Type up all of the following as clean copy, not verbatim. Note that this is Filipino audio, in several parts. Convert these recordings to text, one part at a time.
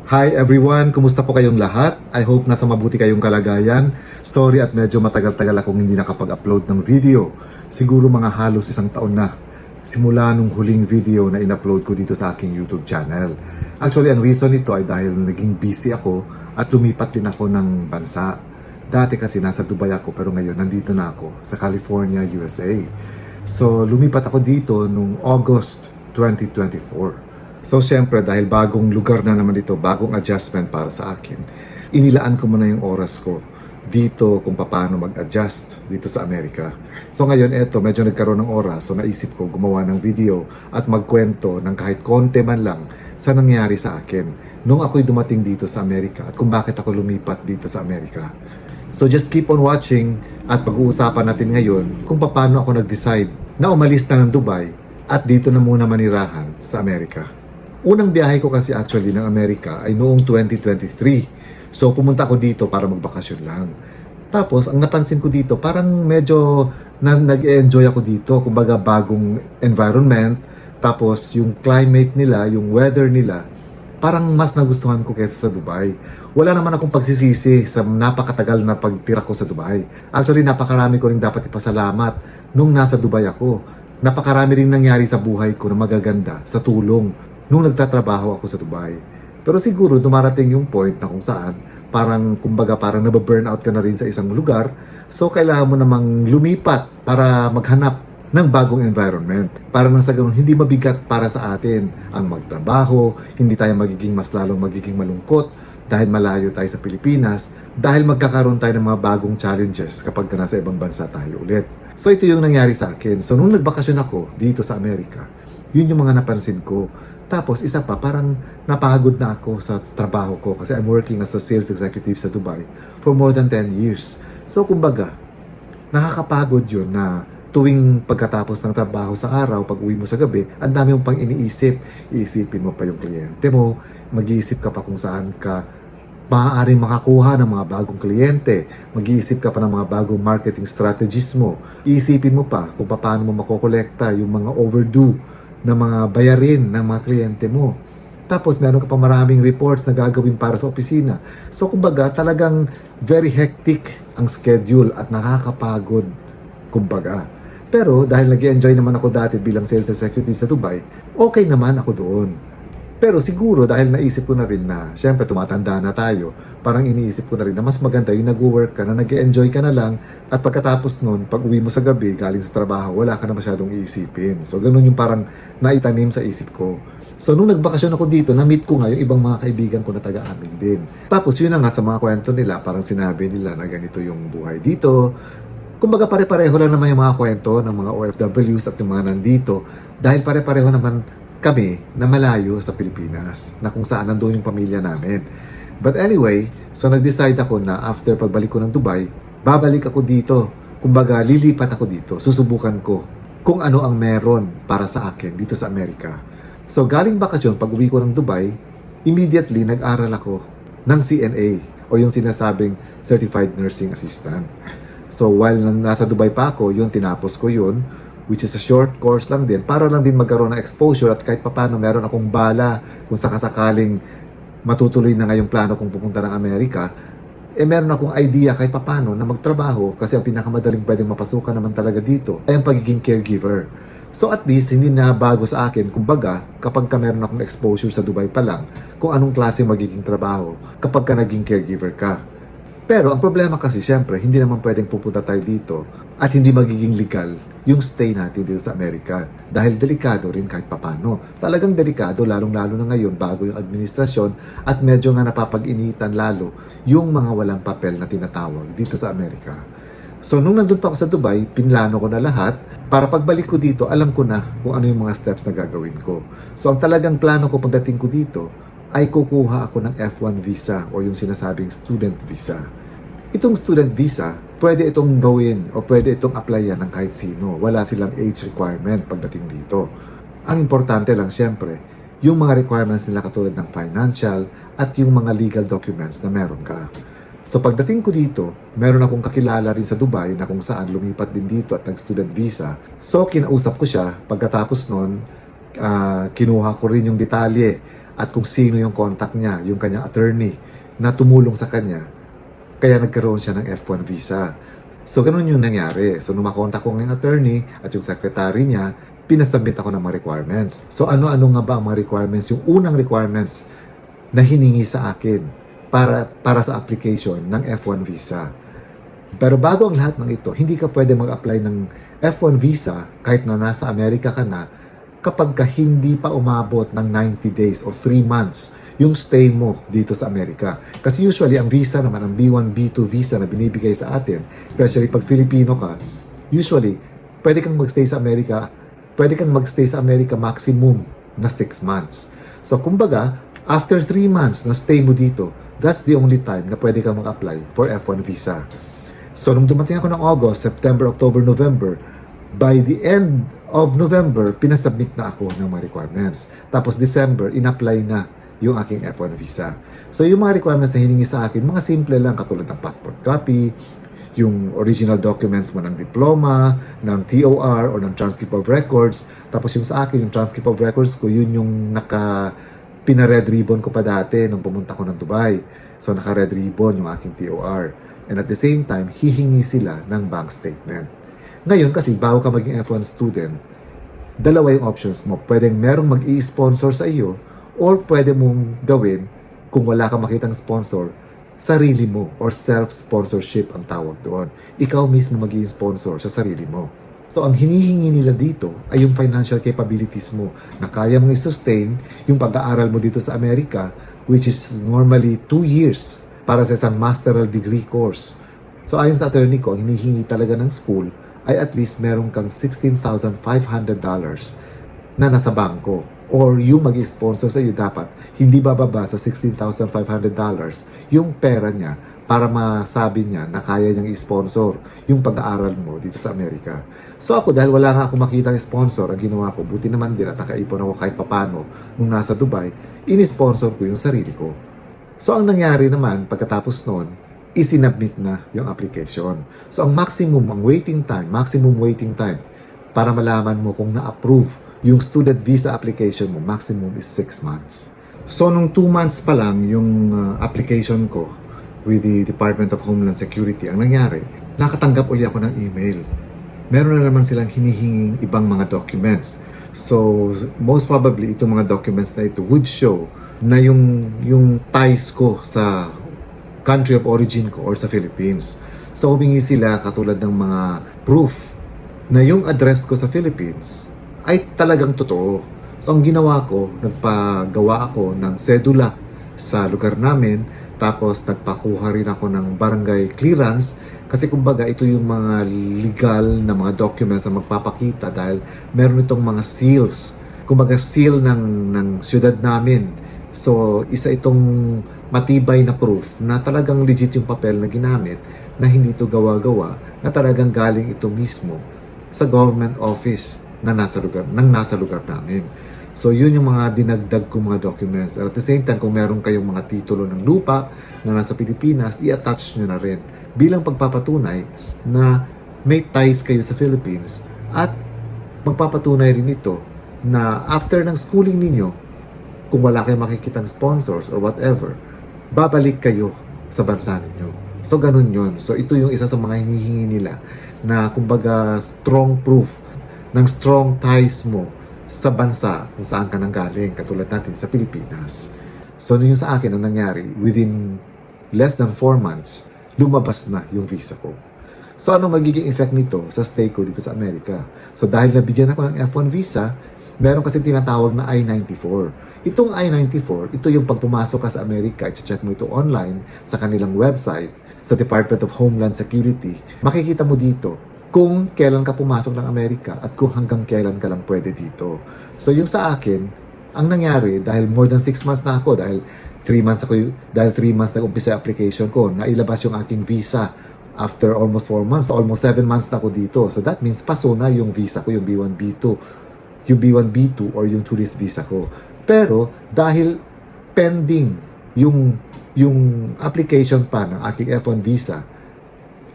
Hi everyone! Kumusta po kayong lahat? I hope nasa mabuti kayong kalagayan. Sorry at medyo matagal-tagal akong hindi nakapag-upload ng video. Siguro mga halos isang taon na. Simula nung huling video na in-upload ko dito sa aking YouTube channel. Actually, ang reason nito ay dahil naging busy ako at lumipat din ako ng bansa. Dati kasi nasa Dubai ako pero ngayon nandito na ako sa California, USA. So lumipat ako dito nung August 2024. So syempre dahil bagong lugar na naman dito, bagong adjustment para sa akin, inilaan ko muna yung oras ko dito kung paano mag-adjust dito sa Amerika. So ngayon eto, medyo nagkaroon ng oras, so naisip ko gumawa ng video at magkwento ng kahit konti man lang sa nangyari sa akin nung ako'y dumating dito sa Amerika at kung bakit ako lumipat dito sa Amerika. So just keep on watching at pag-uusapan natin ngayon kung paano ako nag-decide na umalis na ng Dubai at dito na muna manirahan sa Amerika. Unang biyahe ko kasi actually ng Amerika ay noong 2023. So pumunta ako dito para magbakasyon lang. Tapos ang napansin ko dito parang medyo nag-enjoy ako dito. Kumbaga bagong environment. Tapos yung climate nila, yung weather nila, parang mas nagustuhan ko kaysa sa Dubai. Wala naman akong pagsisisi sa napakatagal na pagtira ko sa Dubai. Actually napakarami ko rin dapat ipasalamat nung nasa Dubai ako. Napakarami rin nangyari sa buhay ko na magaganda sa tulong nung nagtatrabaho ako sa Dubai. Pero siguro dumarating yung point na kung saan parang kumbaga parang nababurnout ka na rin sa isang lugar, so kailangan mo namang lumipat para maghanap ng bagong environment. Para nang sa ganun, hindi mabigat para sa atin ang magtrabaho, hindi tayo mas lalong magiging malungkot dahil malayo tayo sa Pilipinas, dahil magkakaroon tayo ng mga bagong challenges kapag nasa ibang bansa tayo ulit. So ito yung nangyari sa akin. So nung nagbakasyon ako dito sa Amerika, yun yung mga napansin ko. Tapos isa pa, parang napagod na ako sa trabaho ko kasi I'm working as a sales executive sa Dubai for more than 10 years. So kumbaga, nakakapagod yun na tuwing pagkatapos ng trabaho sa araw, pag uwi mo sa gabi, ang dami mong pang iniisip. Iisipin mo pa yung kliyente mo, mag-iisip ka pa kung saan ka maaaring makakuha ng mga bagong kliyente, mag-iisip ka pa ng mga bagong marketing strategies mo, iisipin mo pa kung paano mo makokolekta yung mga overdue na mga bayarin ng mga kliyente mo. Tapos meron ka pa maraming reports na gagawin para sa opisina. So kumbaga talagang very hectic ang schedule at nakakapagod kumbaga. Pero dahil nag-enjoy naman ako dati bilang sales executive sa Dubai, okay naman ako doon. Pero siguro dahil naisip ko na rin na syempre tumatanda na tayo, parang iniisip ko na rin na mas maganda yung nag-work ka na nag-enjoy ka na lang at pagkatapos nun, pag uwi mo sa gabi galing sa trabaho, wala ka na masyadong iisipin. So ganun yung parang naitanim sa isip ko. So nung nagbakasyon ako dito, na-meet ko nga yung ibang mga kaibigan ko na taga-amin din. Tapos yun na nga sa mga kwento nila, parang sinabi nila na ganito yung buhay dito. Kumbaga pare-pareho lang naman yung mga kwento ng mga OFWs at yung mga nandito dahil pare-pareho naman kami na malayo sa Pilipinas na kung saan nandoon yung pamilya namin. But anyway, so nag-decide ako na after pagbalik ko ng Dubai, babalik ako dito. Kumbaga, lilipat ako dito. Susubukan ko kung ano ang meron para sa akin dito sa Amerika. So galing bakasyon, pag uwi ko ng Dubai, immediately nag-aral ako ng CNA o yung sinasabing Certified Nursing Assistant. So while nasa Dubai pa ako, yun tinapos ko yun, which is a short course lang din, para lang din magkaroon ng exposure at kahit papano meron akong bala kung sakasakaling matutuloy na ngayong plano kong pupunta ng Amerika, meron akong idea kahit papano na magtrabaho kasi ang pinakamadaling pwedeng mapasukan naman talaga dito ay ang pagiging caregiver. So at least, hindi na bago sa akin, kumbaga, kapag ka meron akong exposure sa Dubai pa lang, kung anong klase magiging trabaho kapag ka naging caregiver ka. Pero ang problema kasi syempre, hindi naman pwedeng pupunta tayo dito at hindi magiging legal yung stay natin dito sa Amerika. Dahil delikado rin kahit papano. Talagang delikado, lalong-lalo na ngayon bago yung administrasyon at medyo nga napapag-initan lalo yung mga walang papel na tinatawag dito sa Amerika. So nung nandun pa ako sa Dubai, pinlano ko na lahat para pagbalik ko dito, alam ko na kung ano yung mga steps na gagawin ko. So ang talagang plano ko pagdating ko dito ay kukuha ako ng F1 visa o yung sinasabing student visa. Itong student visa, pwede itong gawin o pwede itong applyan ng kahit sino. Wala silang age requirement pagdating dito. Ang importante lang syempre, yung mga requirements nila katulad ng financial at yung mga legal documents na meron ka. So pagdating ko dito, meron akong kakilala rin sa Dubai na kung saan lumipat din dito at nag-student visa. So kinausap ko siya, pagkatapos nun, kinuha ko rin yung detalye at kung sino yung contact niya, yung kanyang attorney na tumulong sa kanya, kaya nagkaroon siya ng F1 visa. So, ganun yung nangyari. So, nung makontak ko ng attorney at yung secretary niya, pinasubmit ako ng mga requirements. So, ano-ano nga ba ang mga requirements? Yung unang requirements na hiningi sa akin para sa application ng F1 visa. Pero bago ang lahat ng ito, hindi ka pwede mag-apply ng F1 visa kahit na nasa Amerika ka na kapag ka hindi pa umabot ng 90 days or 3 months yung stay mo dito sa Amerika. Kasi usually, ang visa naman, ang B1, B2 visa na binibigay sa atin, especially pag Filipino ka, usually, pwede kang magstay sa Amerika maximum na 6 months. So, kumbaga, after 3 months na stay mo dito, that's the only time na pwede kang mag-apply for F1 visa. So, nung dumating ako ng August, September, October, November, by the end of November, pinasubmit na ako ng mga requirements. Tapos December, in-apply na yung aking F1 visa. So, yung mga requirements na hiningi sa akin, mga simple lang katulad ng passport copy, yung original documents mo ng diploma, ng TOR, or ng transcript of records. Tapos yung sa akin, yung transcript of records ko, yun yung pina-red ribbon ko pa dati nung pumunta ko ng Dubai. So, naka-red ribbon yung aking TOR. And at the same time, hihingi sila ng bank statement. Ngayon, kasi bago ka maging F1 student, dalawa yung options mo. Pwedeng merong mag-i-sponsor sa iyo, or pwede mong gawin, kung wala kang makitang sponsor, sarili mo or self-sponsorship ang tawag doon. Ikaw mismo mag-i-sponsor sa sarili mo. So, ang hinihingi nila dito ay yung financial capabilities mo na kaya mong i-sustain yung pag-aaral mo dito sa Amerika, which is normally 2 years para sa isang masteral degree course. So, ayon sa attorney ko, ang hinihingi talaga ng school ay at least meron kang $16,500 na nasa bangko. Or yung mag-sponsor sa iyo dapat hindi bababa sa $16,500 yung pera niya para masabi niya na kaya niyang i-sponsor yung pag-aaral mo dito sa Amerika. So ako, dahil wala nga ako makitang sponsor, ang ginawa ko, buti naman din at nakaipon ako kahit papano nung nasa Dubai, in-sponsor ko yung sarili ko. So ang nangyari naman pagkatapos noon, isinabmit na yung application. So ang maximum waiting time para malaman mo kung na-approve yung student visa application mo, maximum is 6 months. So, nung 2 months pa lang yung application ko with the Department of Homeland Security, ang nangyari, nakatanggap uli ako ng email. Meron na naman silang hinihinging ibang mga documents. So, most probably, itong mga documents na ito would show na yung ties ko sa country of origin ko or sa Philippines. So, humingi sila katulad ng mga proof na yung address ko sa Philippines ay talagang totoo. So, ang ginawa ko, nagpagawa ako ng sedula sa lugar namin, tapos nagpakuha rin ako ng barangay clearance, kasi kumbaga ito yung mga legal na mga documents na magpapakita dahil meron itong mga seals. Kumbaga seal ng syudad namin. So, isa itong matibay na proof na talagang legit yung papel na ginamit, na hindi ito gawa-gawa, na talagang galing ito mismo sa government office na nasa lugar namin. So, yun yung mga dinagdag kong mga documents. At the same time, kung meron kayong mga titulo ng lupa na nasa Pilipinas, i-attach nyo na rin bilang pagpapatunay na may ties kayo sa Philippines, at magpapatunay rin ito na after ng schooling ninyo, kung wala kayong makikitang sponsors or whatever, babalik kayo sa bansa ninyo. So, ganun yun. So, ito yung isa sa mga hinihingi nila na kumbaga strong proof ng strong ties mo sa bansa kung saan ka nanggaling, katulad natin sa Pilipinas. So, yung sa akin ang nangyari, within less than 4 months, lumabas na yung visa ko. So, ano magiging effect nito sa stay ko dito sa Amerika? So, dahil nabigyan ako ng F1 visa, meron kasi tinatawag na I-94. Itong I-94, ito yung pag pumasok ka sa Amerika, i-check mo ito online sa kanilang website, sa Department of Homeland Security. Makikita mo dito kung kailan ka pumasok ng Amerika at kung hanggang kailan ka lang pwede dito. So, yung sa akin, ang nangyari, dahil more than 6 months na ako, dahil 3 months nag-umpisa application ko, nailabas yung aking visa after almost 4 months, so almost 7 months na ako dito. So, that means paso na yung visa ko, yung B1, B2, or yung tourist visa ko. Pero, dahil pending yung application pa ng aking F1 visa,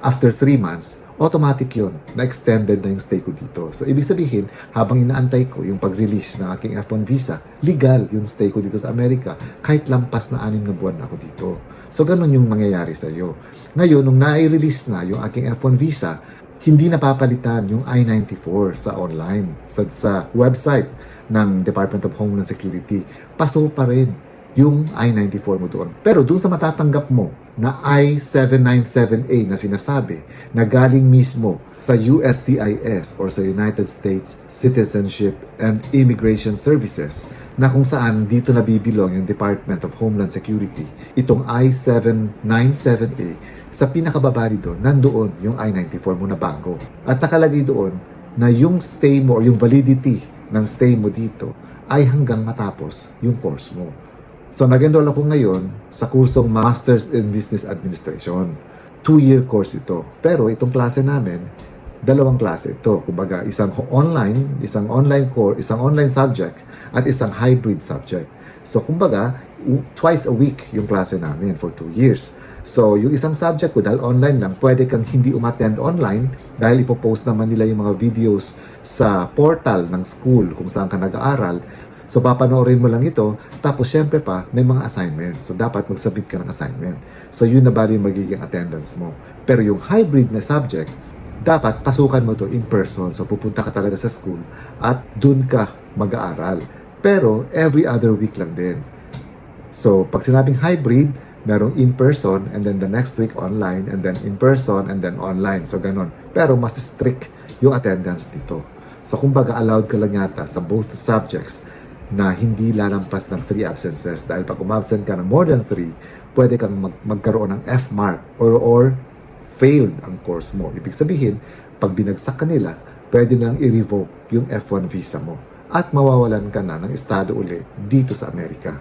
after 3 months, automatic yon na extended na yung stay ko dito. So, ibig sabihin, habang inaantay ko yung pag-release ng aking F1 visa, legal yung stay ko dito sa Amerika kahit lampas na 6 na buwan ako dito. So, ganun yung mangyayari sa iyo. Ngayon, nung na-release na yung aking F1 visa, hindi napapalitan yung I-94 sa online, sa website ng Department of Homeland Security. Paso pa rin yung I-94 mo doon. Pero doon sa matatanggap mo na I-797A na sinasabi na galing mismo sa USCIS or sa United States Citizenship and Immigration Services na kung saan dito nabibilong yung Department of Homeland Security, itong I-797A, sa pinakababa doon, nandoon yung I-94 mo na bago. At nakalagay doon na yung stay mo or yung validity ng stay mo dito ay hanggang matapos yung course mo. So, nag-enroll ako ngayon sa kursong Masters in Business Administration. 2-year course ito. Pero itong klase namin, 2 klase ito. Kumbaga, isang online course, isang online subject, at isang hybrid subject. So, kumbaga, twice a week yung klase namin for 2 years. So, yung isang subject ko, dahil online lang, pwede kang hindi umattend online dahil ipopost naman nila yung mga videos sa portal ng school kung saan ka nag-aaral. So, papanoorin mo lang ito. Tapos, syempre pa, may mga assignments. So, dapat mag-submit ka ng assignment. So, yun na bali yung magiging attendance mo. Pero yung hybrid na subject, dapat pasukan mo to in person. So, pupunta ka talaga sa school at dun ka mag-aaral. Pero, every other week lang din. So, pag sinabing hybrid, merong in-person and then the next week online and then in-person and then online. So, ganon. Pero, mas strict yung attendance dito. So, kumbaga, allowed ka lang yata sa both subjects na hindi lalampas ng 3 absences. Dahil pag umabsent ka ng more than 3, pwede kang magkaroon ng F mark or failed ang course mo. Ibig sabihin, pag binagsak ka nila, pwede nang i-revoke yung F1 visa mo at mawawalan ka na ng estado uli dito sa Amerika.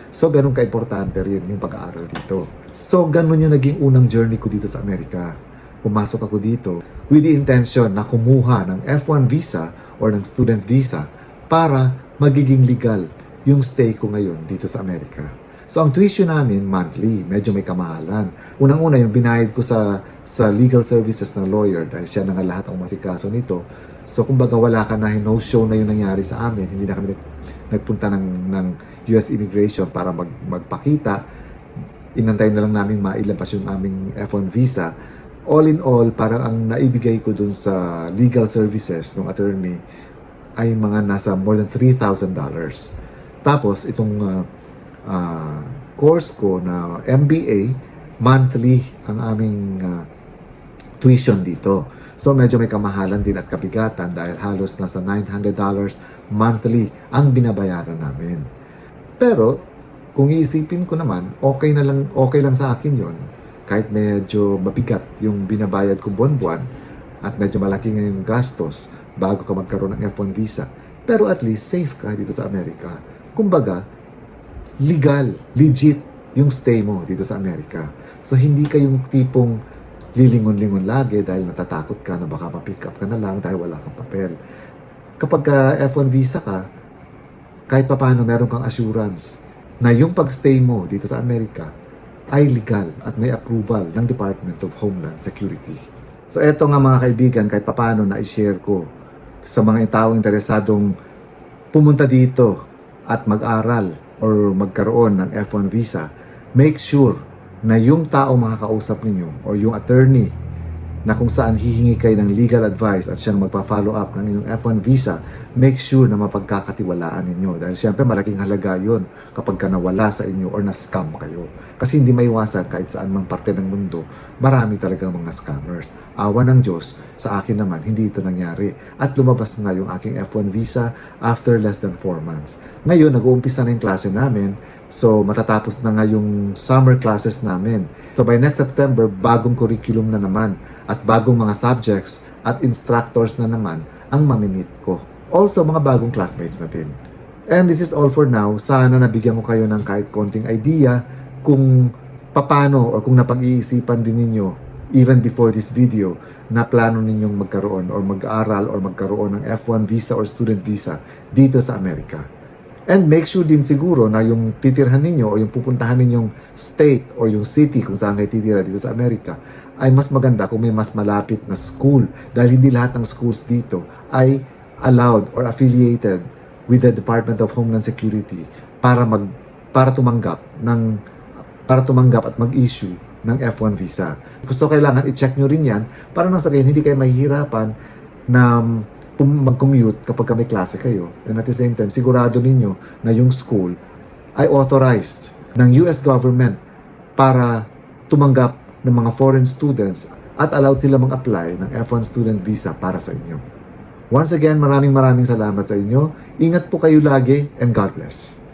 So, ganun ka-importante rin yung pag-aaral dito. So, ganun yung naging unang journey ko dito sa Amerika. Pumasok ako dito with the intention na kumuha ng F1 visa or ng student visa para magiging legal yung stay ko ngayon dito sa Amerika. So, ang tuition namin monthly, medyo may kamahalan. Unang-una, yung binayad ko sa legal services ng lawyer dahil siya na nga lahat ang masikaso nito. So, kumbaga wala ka na, no show na yung nangyari sa amin. Hindi na kami nagpunta ng US Immigration para magpakita. Inantay na lang namin mailabas yung aming F1 visa. All in all, parang ang naibigay ko dun sa legal services ng attorney ay mga nasa more than $3,000. Tapos, itong course ko na MBA, monthly ang aming tuition dito. So, medyo may kamahalan din at kabigatan dahil halos nasa $900 monthly ang binabayaran namin. Pero, kung iisipin ko naman, okay lang sa akin yon. Kahit medyo mabigat yung binabayad ko buwan-buwan at medyo malaki ngayon gastos bago ka magkaroon ng F1 visa. Pero at least safe ka dito sa Amerika. Kumbaga, legal, legit yung stay mo dito sa Amerika. So, hindi ka yung tipong lilingon-lingon lagi dahil natatakot ka na baka ma-pick up ka na lang dahil wala kang papel. Kapag F1 visa ka, kahit papaano meron kang assurance na yung pagstay mo dito sa Amerika ay legal at may approval ng Department of Homeland Security. So, eto nga mga kaibigan, kahit papaano na i-share ko sa mga taong interesadong pumunta dito at mag-aral or magkaroon ng F1 visa, make sure na yung taong makakausap ninyo or yung attorney na kung saan hihingi kayo ng legal advice at siyang magpa-follow up ng inyong F1 visa, make sure na mapagkakatiwalaan ninyo. Dahil siyempre malaking halaga yun kapag ka nawala sa inyo or na-scam kayo. Kasi hindi maiwasan kahit saan mang parte ng mundo, marami talagang mga scammers. Awa ng Diyos, sa akin naman, hindi ito nangyari. At lumabas nga yung aking F1 visa after less than 4 months. Ngayon, nag-uumpisa na yung klase namin. So, matatapos na nga yung summer classes namin. So, by next September, bagong curriculum na naman at bagong mga subjects at instructors na naman ang mamimit ko. Also, mga bagong classmates natin. And this is all for now. Sana nabigyan ko kayo ng kahit konting idea kung paano or kung napag-iisipan din ninyo even before this video na plano ninyong magkaroon or mag-aaral or magkaroon ng F1 visa or student visa dito sa Amerika. And make sure din siguro na yung titirhan ninyo o yung pupuntahan ninyong state or yung city kung saan kayo titira dito sa Amerika ay mas maganda kung may mas malapit na school. Dahil hindi lahat ng schools dito ay allowed or affiliated with the Department of Homeland Security para tumanggap at mag-issue ng F1 visa. So kailangan i-check nyo rin yan para nang sa gayon hindi kayo mahihirapan na mag-commute kapag may klase kayo. And at the same time, sigurado ninyo na yung school ay authorized ng US government para tumanggap ng mga foreign students at allowed sila mag-apply ng F1 student visa para sa inyo. Once again, maraming salamat sa inyo. Ingat po kayo lagi and God bless.